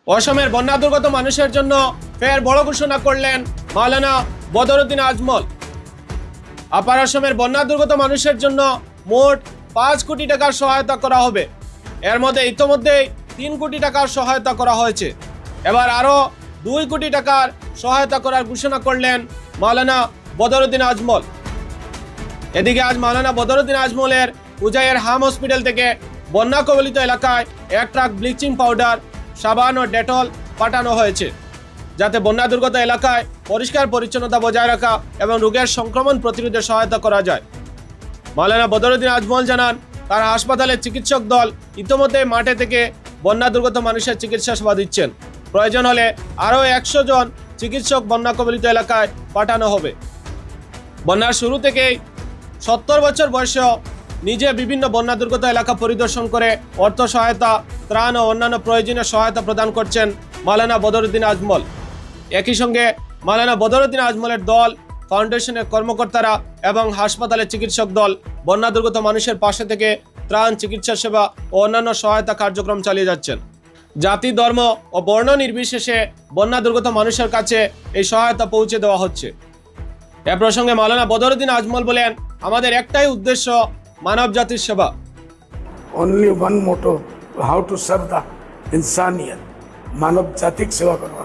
অসমের বন্যা দুর্গত মানুষের জন্য ফের বড় ঘোষণা করলেন মাওলানা বদরুদ্দিন আজমল। আপার অসমের বন্যা দুর্গত মানুষের জন্য মোট 5 কোটি টাকার সহায়তা করা হবে। এর মধ্যে ইতোমধ্যেই 3 কোটি টাকার সহায়তা করা হয়েছে। এবার আরও 2 কোটি টাকার সহায়তা করার ঘোষণা করলেন মাওলানা বদরুদ্দিন আজমল। এদিকে আজ মাওলানা বদরুদ্দিন আজমলের উজাইয়ের হাম হসপিটাল থেকে বন্যা কবলিত এলাকায় 1 ট্রাক ব্লিচিং পাউডার, সাবান ও ডেটল পাঠানো হয়েছে, যাতে বন্যা দুর্গত এলাকায় পরিষ্কার পরিচ্ছন্নতা বজায় রাখা এবং রোগের সংক্রমণ প্রতিরোধে সহায়তা করা যায়। মাওলানা বদরুদ্দিন আজমল জানান, তার হাসপাতালের চিকিৎসক দল ইতিমধ্যে মাঠে থেকে বন্যা দুর্গত মানুষের চিকিৎসা সেবা দিচ্ছেন। প্রয়োজন হলে আরও 100 জন চিকিৎসক বন্যা কবলিত এলাকায় পাঠানো হবে। বন্যার শুরু থেকেই 70 বছর বয়সেও নিজে বিভিন্ন বন্যা দুর্গত এলাকা পরিদর্শন করে অর্থ সহায়তা, ত্রাণ ও অন্যান্য প্রয়োজনীয় সহায়তা প্রদান করছেন মাওলানা বদরুদ্দিন আজমল। একই সঙ্গে মাওলানা বদরুদ্দিন আজমলের দল, ফাউন্ডেশনের কর্মকর্তারা এবং হাসপাতালের চিকিৎসক দল বন্যা দুর্গত মানুষের পাশে থেকে ত্রাণ, চিকিৎসা সেবা ও অন্যান্য সহায়তা কার্যক্রম চালিয়ে যাচ্ছেন। জাতি, ধর্ম ও বর্ণ নির্বিশেষে বন্যা দুর্গত মানুষের কাছে এই সহায়তা পৌঁছে দেওয়া হচ্ছে। এ প্রসঙ্গে মাওলানা বদরুদ্দিন আজমল বলেন, আমাদের একটাই উদ্দেশ্য, মানব জাতির সেবা। Only one motto, how to serve the insaniyat, মানব জাতিক সেবা করা।